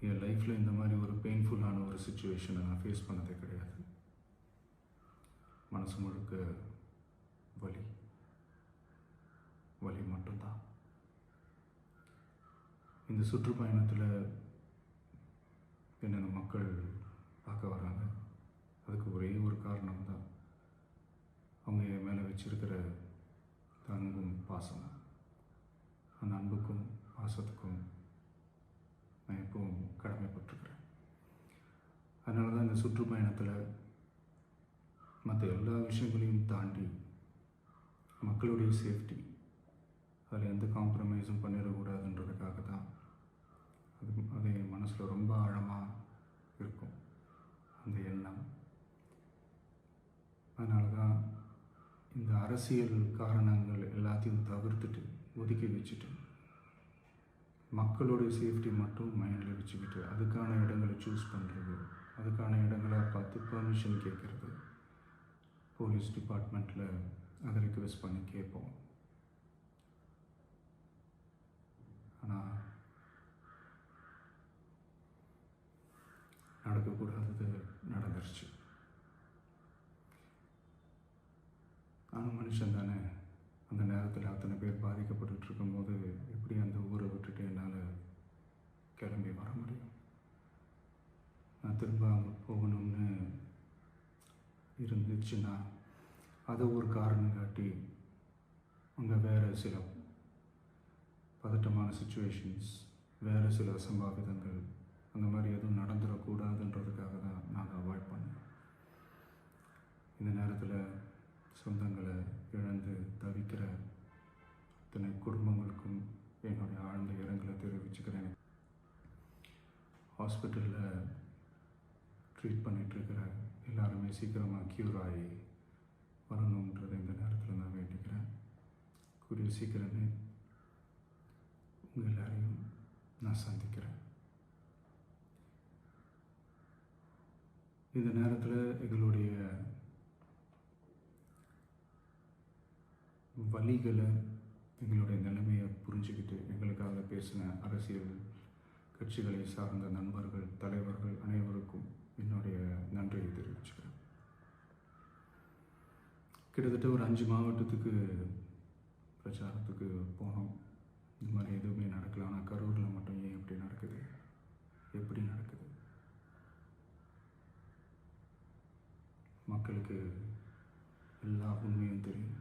என் லைஃப்பில் இந்த மாதிரி ஒரு பெயின்ஃபுல்லான ஒரு சுச்சுவேஷனை நான் ஃபேஸ் பண்ணதே கிடையாது. மனசு முழுக்க வலி வலி மட்டும்தான். இந்த சுற்றுப்பயணத்தில் என்னென்ன மக்கள் பார்க்க வராங்க, அதுக்கு ஒரே ஒரு காரணம் தான், அவங்க என் மேலே வச்சிருக்கிற அன்பும் பாசம். அந்த அன்புக்கும் பாசத்துக்கும் நான் எப்பவும் கடமைப்பட்டிருக்கிறேன். அதனால தான் இந்த சுற்றுப்பயணத்தில் மற்ற எல்லா விஷயங்களையும் தாண்டி மக்களுடைய சேஃப்டி, அதில் எந்த காம்ப்ரமைஸும் பண்ணிடக்கூடாதுன்றதுக்காக தான் அது என் மனசில் ரொம்ப ஆழமாக இருக்கும் அந்த எண்ணம். அதனால தான் இந்த அரசியல் காரணங்கள் எல்லாத்தையும் தவிர்த்துட்டு ஒதுக்கி வச்சுட்டு மக்களுடைய சேஃப்டி மட்டும் மைண்டில் வச்சுக்கிட்டு அதுக்கான இடங்களை சூஸ் பண்ணுறது, அதுக்கான இடங்களை பார்த்து பெர்மிஷன் கேட்குறது, போலீஸ் டிபார்ட்மெண்ட்டில் அதை ரிக்வெஸ்ட் பண்ணி கேட்போம். ஆனால் நடக்கக்கூடாதது நடந்துருச்சு. நானும் மனுஷன் தானே. அந்த நேரத்தில் அத்தனை பேர் பாதிக்கப்பட்டு இருக்கும்போது எப்படி அந்த ஊரை விட்டுட்டு என்னால் கிளம்பி வர முடியும்? நான் திரும்ப அங்கே போகணும்னு இருந்துச்சுன்னா அதை ஒரு காரணம் காட்டி அங்கே வேறு சில பதட்டமான சுச்சுவேஷன்ஸ், வேறு சில அசம்பாவிதங்கள், அந்த மாதிரி எதுவும் நடந்துடக்கூடாதுன்றதுக்காக தான் நான் அவாய்ட் பண்ணேன். இந்த நேரத்தில் சொந்தங்களை இழந்து தவிக்கிற அத்தனை குடும்பங்களுக்கும் என்னுடைய ஆழ்ந்த இரங்கலை தெரிவிச்சுக்கிறேன். ஹாஸ்பிட்டலில் ட்ரீட் பண்ணிகிட்ருக்கிற எல்லாருமே சீக்கிரமாக க்யூர் ஆகி வரணுன்றதை இந்த நேரத்தில் நான் வேண்டிக்கிறேன். கூடிய சீக்கிரமே உங்கள் எல்லாரையும் நான் சந்திக்கிறேன். இந்த நேரத்தில் எங்களுடைய வலிகளை, எங்களுடைய நிலைமையை புரிஞ்சுக்கிட்டு எங்களுக்காக பேசின அரசியல் கட்சிகளை சார்ந்த நண்பர்கள், தலைவர்கள் அனைவருக்கும் என்னுடைய நன்றியை தெரிவிச்சுக்கிறேன். கிட்டத்தட்ட ஒரு 5 மாவட்டத்துக்கு பிரச்சாரத்துக்கு போனோம். இந்த மாதிரி எதுவுமே நடக்கல. ஆனால் கரூரில் மட்டும் ஏன் எப்படி நடக்குது, எப்படி நடக்குது? மக்களுக்கு எல்லா உண்மையும் தெரியும்.